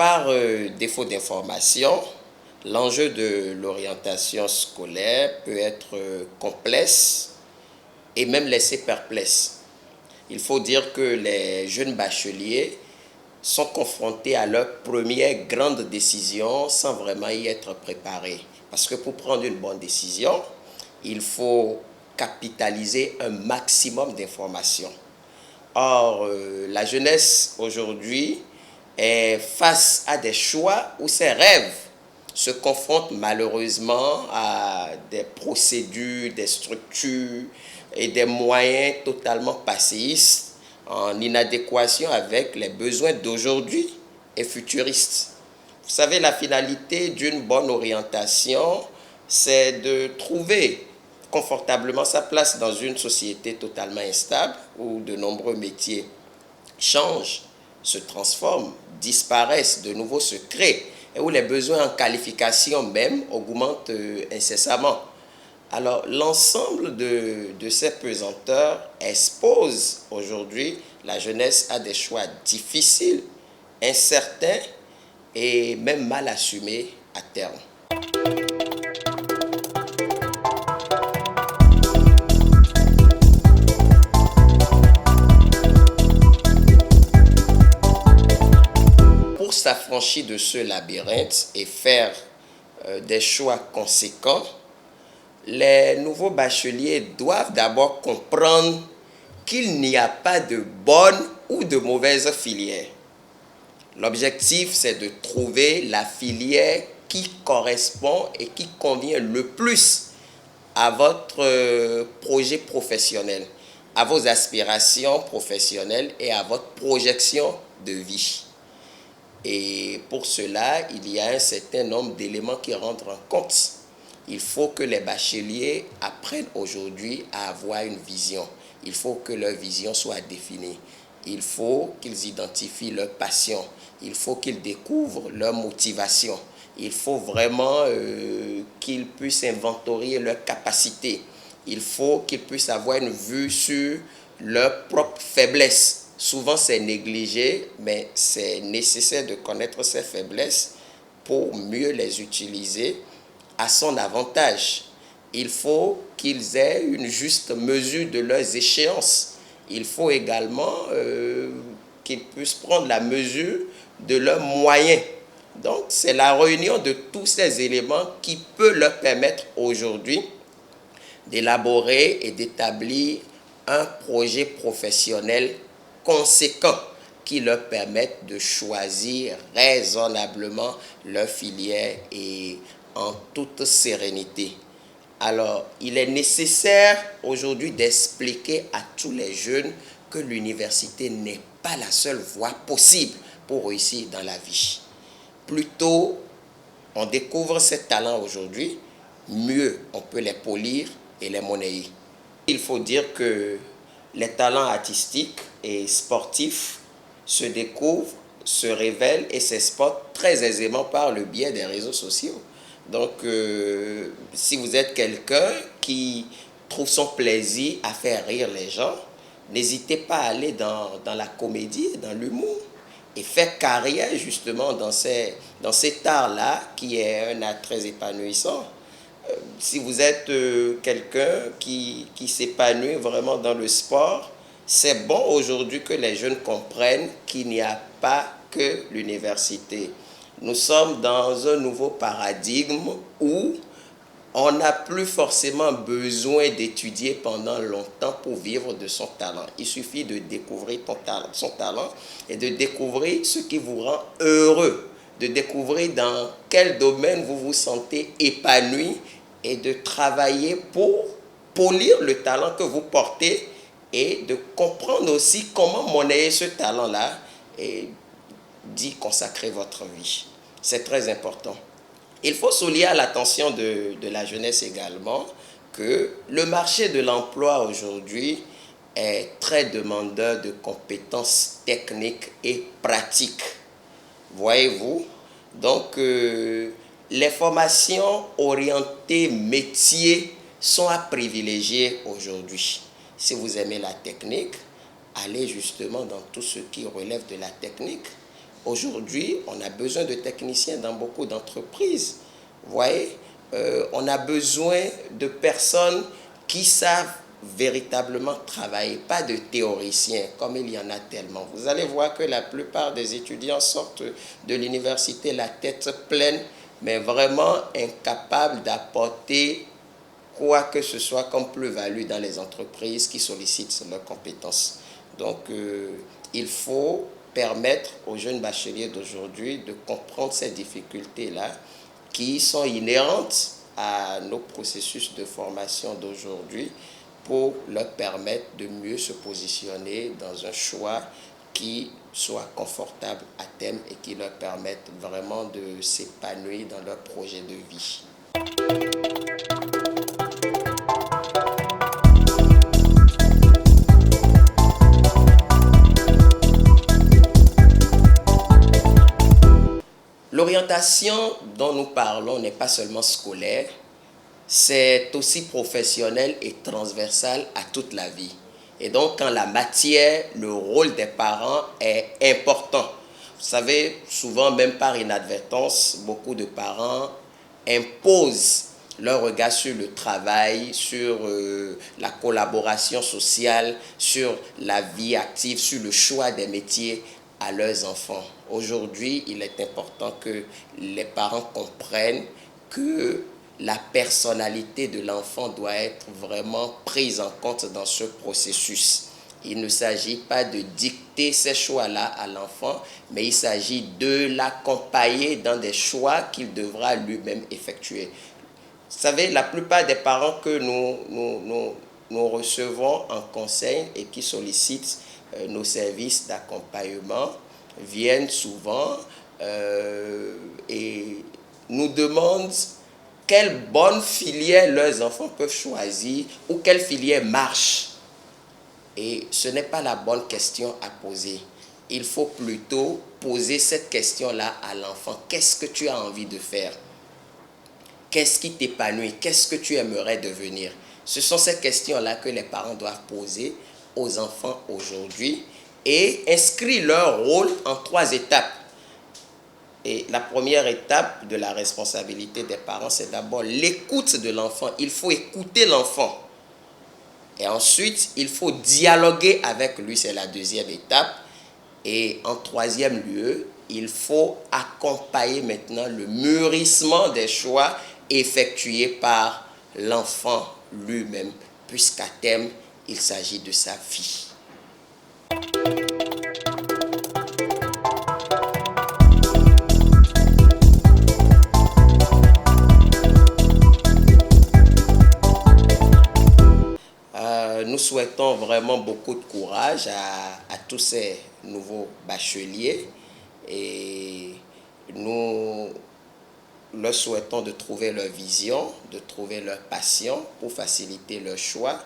par défaut d'information, l'enjeu de l'orientation scolaire peut être complexe et même laisser perplexe. Il faut dire que les jeunes bacheliers sont confrontés à leur première grande décision sans vraiment y être préparés. Parce que pour prendre une bonne décision, il faut capitaliser un maximum d'informations. Or, la jeunesse aujourd'hui est face à des choix où ses rêves se confrontent malheureusement à des procédures, des structures et des moyens totalement passéistes en inadéquation avec les besoins d'aujourd'hui et futuristes. Vous savez, la finalité d'une bonne orientation, c'est de trouver confortablement sa place dans une société totalement instable où de nombreux métiers changent, se transforment, disparaissent, de nouveau se créent et où les besoins en qualification même augmentent incessamment. Alors l'ensemble de ces pesanteurs expose aujourd'hui la jeunesse à des choix difficiles, incertains et même mal assumés à terme. Pour s'affranchir de ce labyrinthe et faire des choix conséquents, les nouveaux bacheliers doivent d'abord comprendre qu'il n'y a pas de bonne ou de mauvaise filière. L'objectif, c'est de trouver la filière qui correspond et qui convient le plus à votre projet professionnel, à vos aspirations professionnelles et à votre projection de vie. Et pour cela, il y a un certain nombre d'éléments qui rentrent en compte. Il faut que les bacheliers apprennent aujourd'hui à avoir une vision. Il faut que leur vision soit définie. Il faut qu'ils identifient leur passion. Il faut qu'ils découvrent leur motivation. Il faut vraiment qu'ils puissent inventorier leurs capacités. Il faut qu'ils puissent avoir une vue sur leurs propres faiblesses. Souvent, c'est négligé, mais c'est nécessaire de connaître ces faiblesses pour mieux les utiliser à son avantage. Il faut qu'ils aient une juste mesure de leurs échéances. Il faut également qu'ils puissent prendre la mesure de leurs moyens. Donc, c'est la réunion de tous ces éléments qui peut leur permettre aujourd'hui d'élaborer et d'établir un projet professionnel conséquent qui leur permettent de choisir raisonnablement leur filière et en toute sérénité. Alors, il est nécessaire aujourd'hui d'expliquer à tous les jeunes que l'université n'est pas la seule voie possible pour réussir dans la vie. Plus tôt on découvre ces talents aujourd'hui, mieux on peut les polir et les monnayer. Il faut dire que les talents artistiques et sportifs se découvrent, se révèlent et s'exportent très aisément par le biais des réseaux sociaux. Donc, si vous êtes quelqu'un qui trouve son plaisir à faire rire les gens, n'hésitez pas à aller dans la comédie, dans l'humour et faire carrière justement dans cet art-là qui est un art très épanouissant. Si vous êtes quelqu'un qui s'épanouit vraiment dans le sport, c'est bon aujourd'hui que les jeunes comprennent qu'il n'y a pas que l'université. Nous sommes dans un nouveau paradigme où on n'a plus forcément besoin d'étudier pendant longtemps pour vivre de son talent. Il suffit de découvrir son talent et de découvrir ce qui vous rend heureux, de découvrir dans quel domaine vous vous sentez épanoui et de travailler pour polir le talent que vous portez et de comprendre aussi comment monnayer ce talent-là et d'y consacrer votre vie. C'est très important. Il faut souligner à l'attention de la jeunesse également que le marché de l'emploi aujourd'hui est très demandeur de compétences techniques et pratiques. Voyez-vous? Donc, les formations orientées métiers sont à privilégier aujourd'hui. Si vous aimez la technique, allez justement dans tout ce qui relève de la technique. Aujourd'hui, on a besoin de techniciens dans beaucoup d'entreprises. Vous voyez, on a besoin de personnes qui savent véritablement travailler, pas de théoriciens, comme il y en a tellement. Vous allez voir que la plupart des étudiants sortent de l'université la tête pleine, mais vraiment incapables d'apporter quoi que ce soit comme plus-value dans les entreprises qui sollicitent leurs compétences. Donc, il faut permettre aux jeunes bacheliers d'aujourd'hui de comprendre ces difficultés-là qui sont inhérentes à nos processus de formation d'aujourd'hui pour leur permettre de mieux se positionner dans un choix qui soit confortable à terme et qui leur permette vraiment de s'épanouir dans leur projet de vie. L'orientation dont nous parlons n'est pas seulement scolaire, c'est aussi professionnel et transversal à toute la vie. Et donc, quand la matière, le rôle des parents est important. Vous savez, souvent, même par inadvertance, beaucoup de parents imposent leur regard sur le travail, sur la collaboration sociale, sur la vie active, sur le choix des métiers à leurs enfants. Aujourd'hui, il est important que les parents comprennent que la personnalité de l'enfant doit être vraiment prise en compte dans ce processus. Il ne s'agit pas de dicter ces choix-là à l'enfant, mais il s'agit de l'accompagner dans des choix qu'il devra lui-même effectuer. Vous savez, la plupart des parents que nous recevons en conseil et qui sollicitent nos services d'accompagnement viennent souvent et nous demandent quelle bonne filière leurs enfants peuvent choisir ou quelle filière marche. Et ce n'est pas la bonne question à poser. Il faut plutôt poser cette question-là à l'enfant. Qu'est-ce que tu as envie de faire? Qu'est-ce qui t'épanouit? Qu'est-ce que tu aimerais devenir? Ce sont ces questions-là que les parents doivent poser aux enfants aujourd'hui et inscrire leur rôle en 3 étapes. Et la première étape de la responsabilité des parents, c'est d'abord l'écoute de l'enfant. Il faut écouter l'enfant. Et ensuite, il faut dialoguer avec lui, c'est la deuxième étape. Et en troisième lieu, il faut accompagner maintenant le mûrissement des choix effectués par l'enfant lui-même, puisqu'à terme, il s'agit de sa vie. Nous souhaitons vraiment beaucoup de courage à tous ces nouveaux bacheliers et nous leur souhaitons de trouver leur vision, de trouver leur passion pour faciliter leur choix.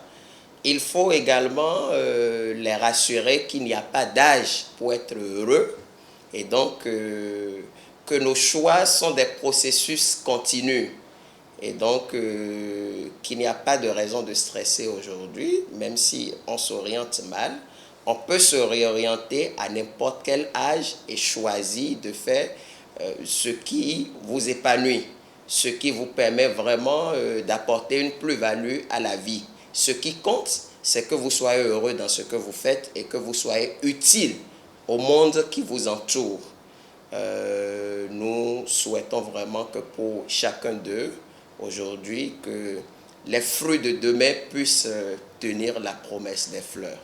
Il faut également les rassurer qu'il n'y a pas d'âge pour être heureux et donc que nos choix sont des processus continus. Et donc, qu'il n'y a pas de raison de stresser aujourd'hui, même si on s'oriente mal, on peut se réorienter à n'importe quel âge et choisir de faire ce qui vous épanouit, ce qui vous permet vraiment d'apporter une plus-value à la vie. Ce qui compte, c'est que vous soyez heureux dans ce que vous faites et que vous soyez utile au monde qui vous entoure. Nous souhaitons vraiment que pour chacun d'eux, aujourd'hui, que les fruits de demain puissent tenir la promesse des fleurs.